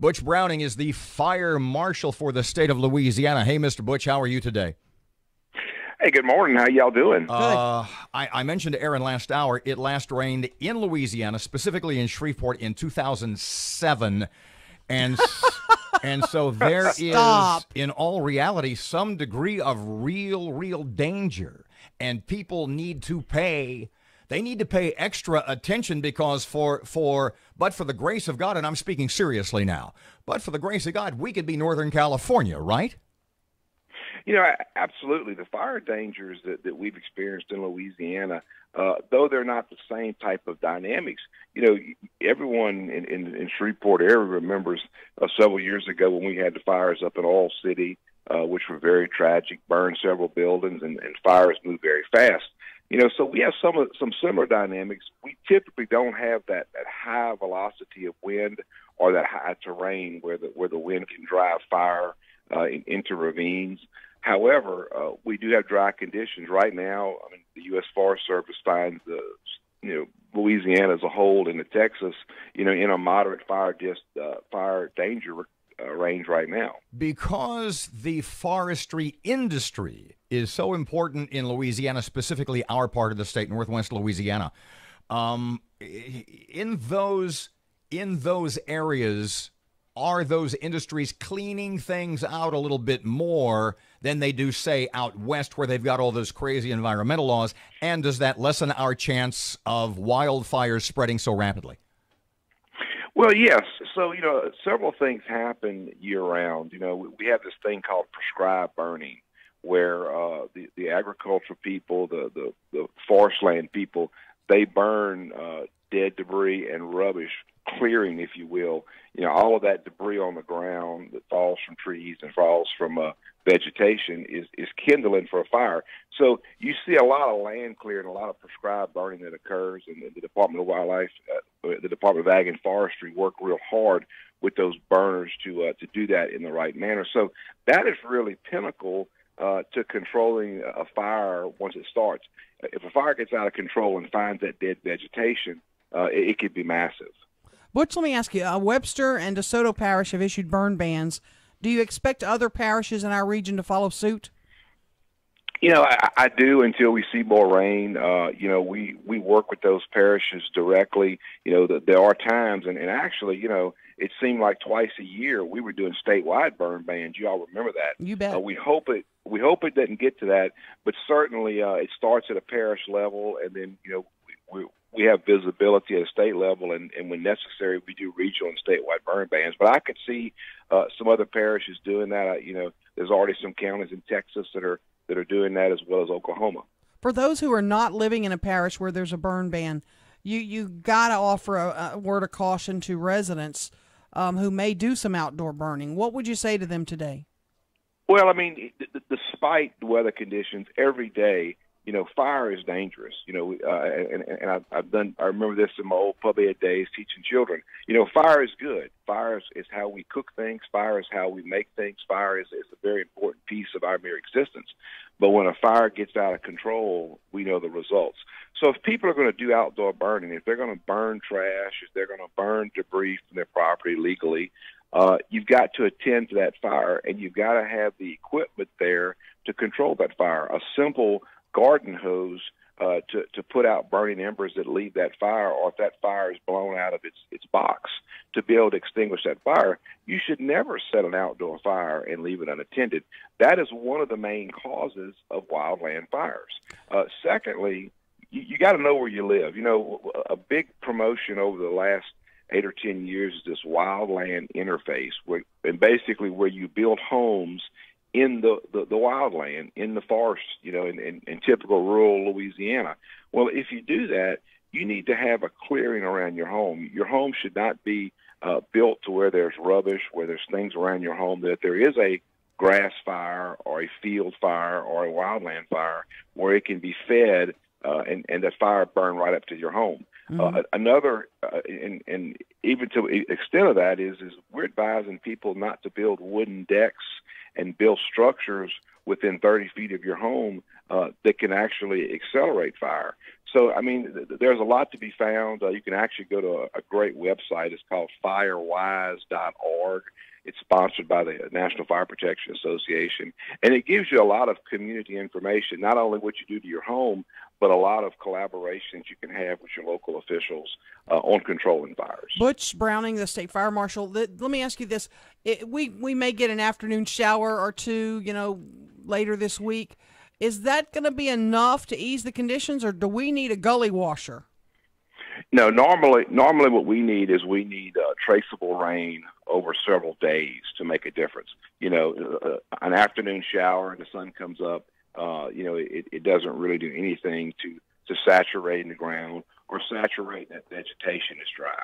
Butch Browning is the Fire Marshal for the state of Louisiana. Hey, Mr. Butch, how are you today? Hey, good morning. How y'all doing? I mentioned to Erin last hour, it last rained in Louisiana, specifically in Shreveport in 2007. And so there is, in all reality, some degree of real danger. And people need to pay extra attention because but for the grace of God, and I'm speaking seriously now, but for the grace of God, we could be Northern California, right? You know, absolutely. The fire dangers that we've experienced in Louisiana, though they're not the same type of dynamics, you know, everyone in Shreveport area remembers several years ago when we had the fires up in Oil City, which were very tragic, burned several buildings, and fires move very fast. You know, so we have some similar dynamics. We typically don't have that high velocity of wind or that high terrain where the wind can drive fire into ravines. However, we do have dry conditions right now. I mean, the U.S. Forest Service finds Louisiana as a whole into Texas, in a moderate fire danger range right now. Because the forestry industry is so important in Louisiana, specifically our part of the state, northwest Louisiana. In those areas, are those industries cleaning things out a little bit more than they do, say, out west where they've got all those crazy environmental laws? And does that lessen our chance of wildfires spreading so rapidly? Well, yes. So, several things happen year-round. We have this thing called prescribed burning, where the agricultural people, the forest land people, they burn dead debris and rubbish, clearing, if you will, all of that debris on the ground that falls from trees and falls from vegetation is kindling for a fire. So you see a lot of land clearing, a lot of prescribed burning that occurs, and the Department of Wildlife, the Department of Ag and Forestry work real hard with those burners to do that in the right manner. So that is really pinnacle to controlling a fire once it starts. If a fire gets out of control and finds that dead vegetation, it could be massive. Butch, let me ask you, Webster and DeSoto Parish have issued burn bans. Do you expect other parishes in our region to follow suit? I do until we see more rain. We work with those parishes directly. There are times, and actually, it seemed like twice a year we were doing statewide burn bans. You all remember that? You bet. We hope it doesn't get to that, but certainly it starts at a parish level, and then we have visibility at a state level, and when necessary, we do regional and statewide burn bans. But I could see some other parishes doing that. There's already some counties in Texas that are doing that, as well as Oklahoma. For those who are not living in a parish where there's a burn ban, you got to offer a word of caution to residents who may do some outdoor burning. What would you say to them today? Well, I mean, despite the weather conditions, every day, fire is dangerous. And I remember this in my old pub ed days teaching children. Fire is good. Fire is how we cook things. Fire is how we make things. Fire is a very important piece of our mere existence. But when a fire gets out of control, we know the results. So if people are going to do outdoor burning, if they're going to burn trash, if they're going to burn debris from their property legally, you've got to attend to that fire, and you've got to have the equipment there to control that fire. A simple garden hose to put out burning embers that leave that fire, or if that fire is blown out of its box, to be able to extinguish that fire. You should never set an outdoor fire and leave it unattended. That is one of the main causes of wildland fires. Secondly, you got to know where you live. A big promotion over the last 8 or 10 years is this wildland interface, where you build homes in the wildland, in the forest, in typical rural Louisiana. Well, if you do that, you need to have a clearing around your home. Your home should not be built to where there's rubbish, where there's things around your home, that there is a grass fire or a field fire or a wildland fire where it can be fed and the fire burn right up to your home. Another, and even to the extent of that, is we're advising people not to build wooden decks and build structures within 30 feet of your home that can actually accelerate fire. So, I mean, there's a lot to be found. You can actually go to a great website. It's called firewise.org. It's sponsored by the National Fire Protection Association, and it gives you a lot of community information, not only what you do to your home, but a lot of collaborations you can have with your local officials on controlling fires. Butch Browning, the state fire marshal. Let me ask you this: we may get an afternoon shower or two, later this week. Is that going to be enough to ease the conditions, or do we need a gully washer? No, normally what we need is traceable rain over several days to make a difference. An afternoon shower and the sun comes up, it doesn't really do anything to saturate the ground or saturate that vegetation is dry.